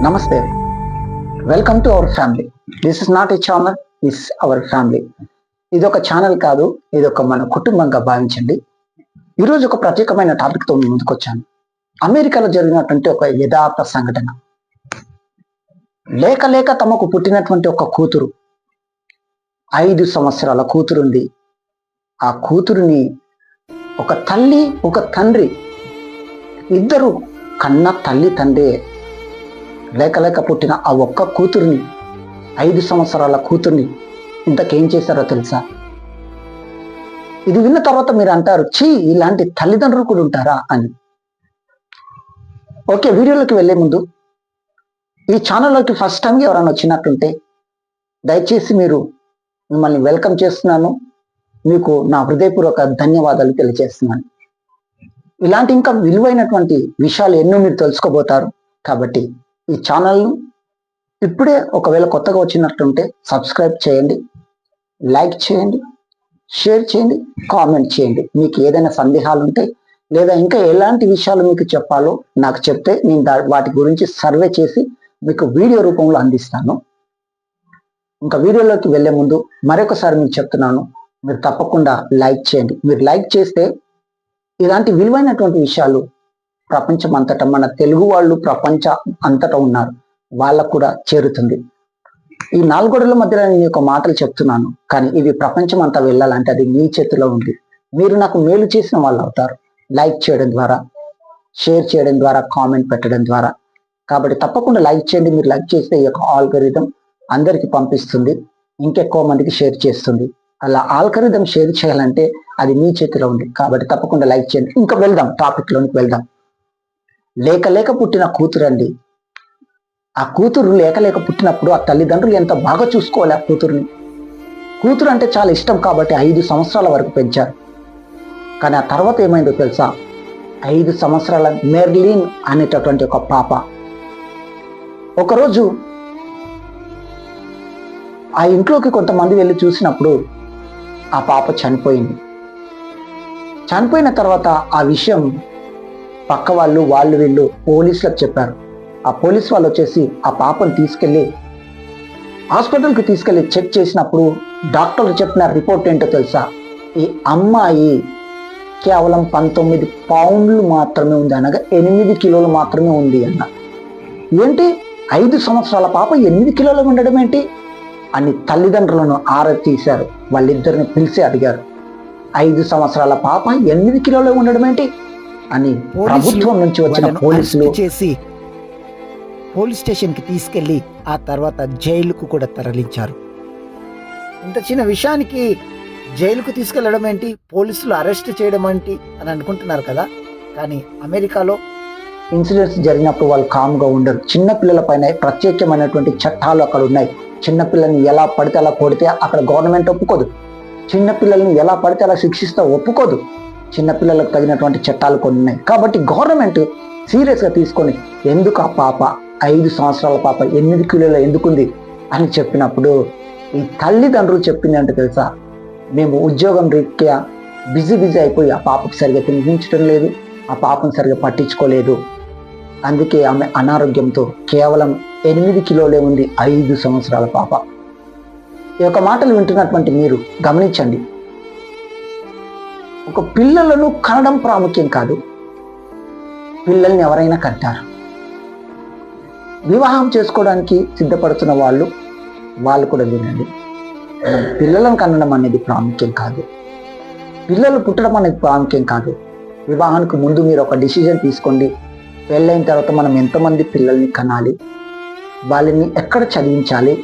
నమస్తే, welcome to our family. This is not a channel, this our family. ఇది ఒక channel కాదు, ఇది ఒక మన కుటుంబంగా భావించండి. ఈరోజు ఒక ప్రత్యేకమైన టాపిక్తో మీ ముందుకు వచ్చాను. అమెరికాలో జరిగినటువంటి ఒక యథార్థ సంఘటన. లేక లేక తమకు పుట్టినటువంటి ఒక కూతురు, 5 సంవత్సరాల కూతురుంది. ఆ కూతురుని ఒక తల్లి ఒక తండ్రి ఇద్దరు కన్న తల్లి తండ్రి లేక లేక పుట్టిన ఆ ఒక్క కూతుర్ని, 5 సంవత్సరాల కూతుర్ని ఇంతకేం చేశారో తెలుసా? ఇది విన్న తర్వాత మీరు అంటారు, చీ, ఇలాంటి తల్లిదండ్రులు కూడా ఉంటారా అని. ఓకే, వీడియోలోకి వెళ్ళే ముందు ఈ ఛానల్లోకి ఫస్ట్ టైం ఎవరైనా వచ్చినట్టుంటే దయచేసి మిమ్మల్ని వెల్కమ్ చేస్తున్నాను. మీకు నా హృదయపూర్వక ధన్యవాదాలు తెలియజేస్తున్నాను. ఇలాంటి ఇంకా విలువైనటువంటి విషయాలు ఎన్నో మీరు తెలుసుకోబోతారు. కాబట్టి ఈ ఛానల్ను ఇప్పుడే ఒకవేళ కొత్తగా వచ్చినట్టుంటే సబ్స్క్రైబ్ చేయండి, లైక్ చేయండి, షేర్ చేయండి, కామెంట్ చేయండి. మీకు ఏదైనా సందేహాలు ఉంటే లేదా ఇంకా ఎలాంటి విషయాలు మీకు చెప్పాలో నాకు చెప్తే నేను వాటి గురించి సర్వే చేసి మీకు వీడియో రూపంలో అందిస్తాను. ఇంకా వీడియోలోకి వెళ్ళే ముందు మరొకసారి మీకు చెప్తున్నాను, మీరు తప్పకుండా లైక్ చేయండి. మీరు లైక్ చేస్తే ఇలాంటి విలువైనటువంటి విషయాలు ప్రపంచం అంతటా, మన తెలుగు వాళ్ళు ప్రపంచ అంతటా ఉన్నారు, వాళ్ళకు కూడా చేరుతుంది. ఈ 4 గోడల మధ్యలో నేను ఒక మాటలు చెప్తున్నాను, కానీ ఇది ప్రపంచం అంతా వెళ్ళాలంటే అది మీ చేతిలో ఉంది. మీరు నాకు మేలు చేసిన వాళ్ళు అవుతారు, లైక్ చేయడం ద్వారా, షేర్ చేయడం ద్వారా, కామెంట్ పెట్టడం ద్వారా. కాబట్టి తప్పకుండా లైక్ చేయండి. మీరు లైక్ చేస్తే ఈ యొక్క ఆల్గోరిథం అందరికి పంపిస్తుంది, ఇంకెక్కువ మందికి షేర్ చేస్తుంది. అలా ఆల్గోరిథం షేర్ చేయాలంటే అది మీ చేతిలో ఉంది. కాబట్టి తప్పకుండా లైక్ చేయండి. ఇంకా వెళ్దాం, టాపిక్ లోనికి వెళ్దాం. లేక లేక పుట్టిన కూతురు అండి. ఆ కూతురు లేక లేక పుట్టినప్పుడు ఆ తల్లిదండ్రులు ఎంత బాగా చూసుకోవాలి ఆ కూతురుని. కూతురు అంటే చాలా ఇష్టం కాబట్టి 5 సంవత్సరాల వరకు పెంచారు. కానీ ఆ తర్వాత ఏమైందో తెలుసా? 5 సంవత్సరాల మెర్లిన్ అనేటటువంటి ఒక పాప ఒకరోజు ఆ ఇంట్లోకి కొంతమంది వెళ్ళి చూసినప్పుడు ఆ పాప చనిపోయింది. చనిపోయిన తర్వాత ఆ విషయం పక్క వాళ్ళు వీళ్ళు పోలీసులకు చెప్పారు. ఆ పోలీస్ వాళ్ళు వచ్చేసి ఆ పాపను తీసుకెళ్ళి హాస్పిటల్కి తీసుకెళ్ళి చెక్ చేసినప్పుడు డాక్టర్లు చెప్పిన రిపోర్ట్ ఏంటో తెలుసా? ఈ అమ్మాయి కేవలం 19 పౌండ్లు మాత్రమే ఉంది, అనగా 8 కిలోలు మాత్రమే ఉంది అన్న. ఏంటి, 5 సంవత్సరాల పాప 8 కిలోలు ఉండడం ఏంటి అని తల్లిదండ్రులను ఆరా తీశారు. వాళ్ళిద్దరిని పిలిచి అడిగారు, 5 సంవత్సరాల పాప 8 కిలోలు ఉండడం ఏంటి అని. ప్రభుత్వం నుంచి వచ్చిన పోలీసులు చేసి పోలీస్ స్టేషన్కి తీసుకెళ్లి ఆ తర్వాత జైలుకు కూడా తరలించారు. ఇంత చిన్న విషయానికి జైలుకు తీసుకెళ్లడం ఏంటి, పోలీసులు అరెస్ట్ చేయడం ఏంటి అని అనుకుంటున్నారు కదా. కానీ అమెరికాలో ఇన్సిడెంట్స్ జరిగినప్పుడు వాళ్ళు కామ్గా ఉండరు. చిన్న పిల్లల పైన ప్రత్యేకమైనటువంటి చట్టాలు అక్కడ ఉన్నాయి. చిన్నపిల్లల్ని ఎలా పడితే అలా కొడితే అక్కడ గవర్నమెంట్ ఒప్పుకోదు. చిన్నపిల్లల్ని ఎలా పడితే అలా శిక్షిస్తే ఒప్పుకోదు. చిన్నపిల్లలకు తగినటువంటి చట్టాలు కొన్ని ఉన్నాయి. కాబట్టి గవర్నమెంట్ సీరియస్గా తీసుకొని ఎందుకు ఆ పాప 5 సంవత్సరాల పాప 8 కిలోలు ఎందుకుంది అని చెప్పినప్పుడు ఈ తల్లిదండ్రులు చెప్పింది అంటే తెలుసా? మేము ఉద్యోగం రీత్యా బిజీ అయిపోయి ఆ పాపకు సరిగా తినిపించడం లేదు, ఆ పాపను సరిగా పట్టించుకోలేదు, అందుకే ఆమె అనారోగ్యంతో కేవలం 8 కిలోలే ఉంది 5 సంవత్సరాల పాప. ఈ యొక్క మాటలు వింటున్నటువంటి మీరు గమనించండి, ఒక పిల్లలను కనడం ప్రాముఖ్యం కాదు, పిల్లల్ని ఎవరైనా కంటారు. వివాహం చేసుకోవడానికి సిద్ధపడుతున్న వాళ్ళు కూడా వినండి, పిల్లలను కనడం అనేది ప్రాముఖ్యం కాదు, పిల్లలు పుట్టడం అనేది ప్రాముఖ్యం కాదు. వివాహానికి ముందు మీరు ఒక డిసిజన్ తీసుకోండి, పెళ్ళైన తర్వాత మనం ఎంతమంది పిల్లల్ని కనాలి, వాళ్ళని ఎక్కడ చదివించాలి,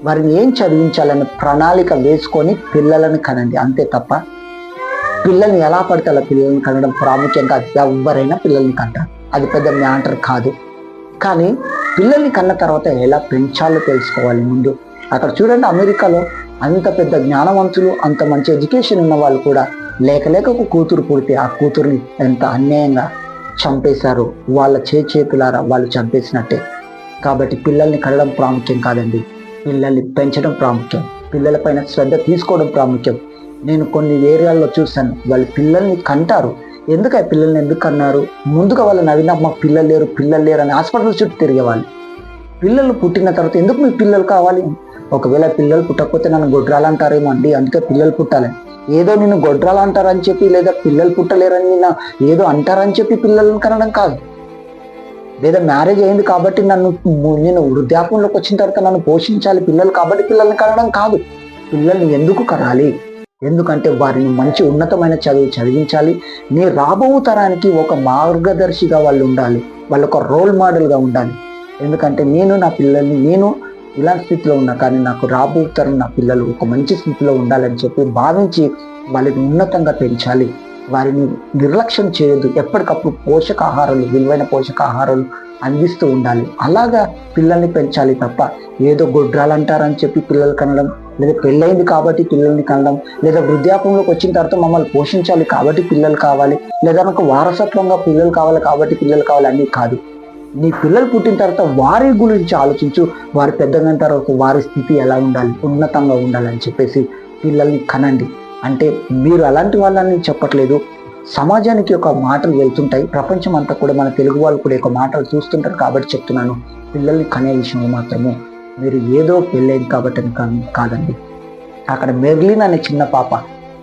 వారిని ఏం చదివించాలని ప్రణాళిక వేసుకొని పిల్లలను కనండి. అంతే తప్ప పిల్లల్ని ఎలా పడితే అలా పిల్లల్ని కనడం ప్రాముఖ్యం కాదు. ఎవరైనా పిల్లల్ని కంటారు, అది పెద్ద మ్యాటర్ కాదు. కానీ పిల్లల్ని కన్న తర్వాత ఎలా పెంచాలో తెలుసుకోవాలి ముందు. అక్కడ చూడండి, అమెరికాలో అంత పెద్ద జ్ఞానవంతులు, అంత మంచి ఎడ్యుకేషన్ ఉన్న వాళ్ళు కూడా లేక లేక ఒక కూతురు పుడితే ఆ కూతురుని ఎంత అన్యాయంగా చంపేశారు. వాళ్ళ చేతులారా వాళ్ళు చంపేసినట్టే. కాబట్టి పిల్లల్ని కనడం ప్రాముఖ్యం కాదండి, పిల్లల్ని పెంచడం ప్రాముఖ్యం, పిల్లలపైన శ్రద్ధ తీసుకోవడం ప్రాముఖ్యం. నేను కొన్ని ఏరియాల్లో చూశాను, వాళ్ళు పిల్లల్ని కంటారు. ఎందుకు ఆ పిల్లల్ని ఎందుకు అన్నారు? ముందుగా వాళ్ళు నవ్వినా మాకు పిల్లలు లేరు అని హాస్పిటల్ చుట్టూ తిరిగేవాళ్ళు. పిల్లలు పుట్టిన తర్వాత ఎందుకు మీకు పిల్లలు కావాలి? ఒకవేళ పిల్లలు పుట్టకపోతే నన్ను గొడ్రాలు అంటారేమో అండి, అందుకే పిల్లలు పుట్టాలి. ఏదో నేను గొడ్రాలు అంటారని చెప్పి లేదా పిల్లలు పుట్టలేరని నేను ఏదో అంటారని చెప్పి పిల్లలను కనడం కాదు. లేదా మ్యారేజ్ అయింది కాబట్టి నేను వృద్ధాప్యంలోకి వచ్చిన తర్వాత నన్ను పోషించాలి పిల్లలు కాబట్టి పిల్లల్ని కనడం కాదు. పిల్లల్ని ఎందుకు కనాలి? ఎందుకంటే వారిని మంచి ఉన్నతమైన చదువు చదివించాలి. నీ రాబో తరానికి ఒక మార్గదర్శిగా వాళ్ళు ఉండాలి, వాళ్ళు ఒక రోల్ మోడల్గా ఉండాలి. ఎందుకంటే నా పిల్లల్ని ఇలాంటి స్థితిలో ఉన్నా కానీ నాకు రాబో తరం నా పిల్లలు ఒక మంచి స్థితిలో ఉండాలని చెప్పి భావించి వాళ్ళని ఉన్నతంగా పెంచాలి. వారిని నిర్లక్ష్యం చేయొద్దు. ఎప్పటికప్పుడు పోషకాహారాలు, విలువైన పోషకాహారాలు అందిస్తూ ఉండాలి. అలాగా పిల్లల్ని పెంచాలి తప్ప ఏదో గొడ్రాలు అంటారని చెప్పి పిల్లలు కనడం, లేదా పెళ్ళైంది కాబట్టి పిల్లల్ని కనడం, లేదా వృద్ధాప్యంలోకి వచ్చిన తర్వాత మమ్మల్ని పోషించాలి కాబట్టి పిల్లలు కావాలి, లేదా నాకు వారసత్వంగా పిల్లలు కావాలి కాబట్టి పిల్లలు కావాలి అన్నీ కాదు. నీ పిల్లలు పుట్టిన తర్వాత వారి గురించి ఆలోచించు. వారు పెద్దగా తర్వాత వారి స్థితి ఎలా ఉండాలి, ఉన్నతంగా ఉండాలని చెప్పేసి పిల్లల్ని కనండి. అంటే మీరు అలాంటి వాళ్ళని చెప్పట్లేదు, సమాజానికి ఒక మాటలు వెళ్తుంటాయి. ప్రపంచం అంతా కూడా మన తెలుగు వాళ్ళు కూడా ఒక మాటలు చూస్తుంటారు కాబట్టి చెప్తున్నాను. పిల్లల్ని కనే విషయంలో మాత్రము మీరు ఏదో పెళ్ళైంది కాబట్టి కాదండి. అక్కడ మెర్లిన్ అనే చిన్న పాప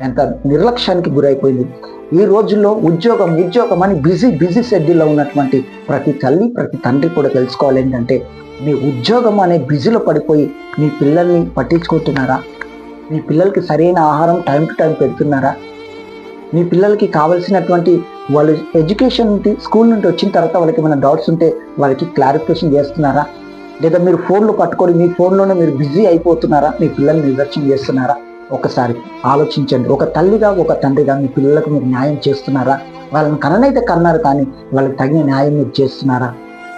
ఎంత నిర్లక్ష్యానికి గురైపోయింది. ఈ రోజుల్లో ఉద్యోగం అని బిజీ షెడ్యూల్లో ఉన్నటువంటి ప్రతి తల్లి ప్రతి తండ్రి కూడా తెలుసుకోవాలి ఏంటంటే, మీ ఉద్యోగం అనే బిజీలో పడిపోయి మీ పిల్లల్ని పట్టించుకుంటున్నారా? మీ పిల్లలకి సరైన ఆహారం టైం టు టైం పెడుతున్నారా? మీ పిల్లలకి కావాల్సినటువంటి వాళ్ళు ఎడ్యుకేషన్ స్కూల్ నుండి వచ్చిన తర్వాత వాళ్ళకి ఏమైనా డౌట్స్ ఉంటే వాళ్ళకి క్లారిఫికేషన్ చేస్తున్నారా? లేదా మీరు ఫోన్లు పట్టుకొని మీ ఫోన్లోనే మీరు బిజీ అయిపోతున్నారా? మీ పిల్లల్ని నిర్లక్ష్యం చేస్తున్నారా? ఒకసారి ఆలోచించండి. ఒక తల్లిగా ఒక తండ్రిగా మీ పిల్లలకు మీరు న్యాయం చేస్తున్నారా? వాళ్ళని కననైతే కన్నారు కానీ వాళ్ళకి తగిన న్యాయం మీరు చేస్తున్నారా?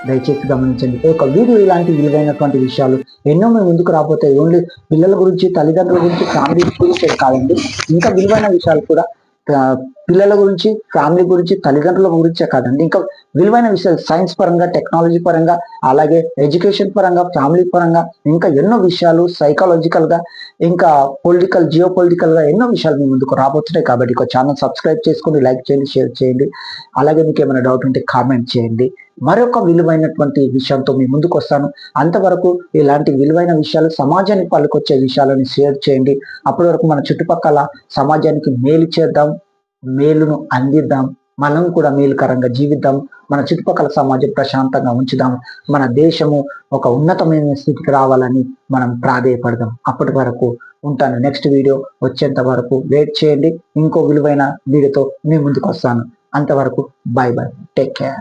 దయచేసి గమనించండి. ఒక వీడియో ఇలాంటి విలువైనటువంటి విషయాలు ఎన్నో మేము ముందుకు రాబోతాయి. ఓన్లీ పిల్లల గురించి, తల్లిదండ్రుల గురించి, ఫ్యామిలీ గురించి కాదండి, ఇంకా విలువైన విషయాలు కూడా పిల్లల గురించి, ఫ్యామిలీ గురించి, తల్లిదండ్రుల గురించే కాదండి, ఇంకా విలువైన విషయాలు సైన్స్ పరంగా, టెక్నాలజీ పరంగా, అలాగే ఎడ్యుకేషన్ పరంగా, ఫ్యామిలీ పరంగా ఇంకా ఎన్నో విషయాలు, సైకాలజికల్ గా, ఇంకా జియో పొలిటికల్ గా ఎన్నో విషయాలు మీ ముందుకు రాబోతున్నాయి. కాబట్టి ఒక ఛానల్ సబ్స్క్రైబ్ చేసుకోండి, లైక్ చేయండి, షేర్ చేయండి. అలాగే మీకు ఏమైనా డౌట్ ఉంటే కామెంట్ చేయండి. మరొక విలువైనటువంటి విషయంతో మీ ముందుకు వస్తాను. అంతవరకు ఇలాంటి విలువైన విషయాలు, సమాజానికి పలుకొచ్చే విషయాలను షేర్ చేయండి. అప్పటి వరకు మన చుట్టుపక్కల సమాజానికి మేలు చేద్దాం, మేలును అందిద్దాం, మనం కూడా మేలుకరంగా జీవిద్దాం, మన చుట్టుపక్కల సమాజం ప్రశాంతంగా ఉంచుదాం, మన దేశము ఒక ఉన్నతమైన స్థితికి రావాలని మనం ప్రాధేయపడదాం. అప్పటి వరకు ఉంటాను. నెక్స్ట్ వీడియో వచ్చేంత వరకు వెయిట్ చేయండి. ఇంకో విలువైన వీడియోతో మీ ముందుకు వస్తాను. అంతవరకు బాయ్ బాయ్, టేక్ కేర్.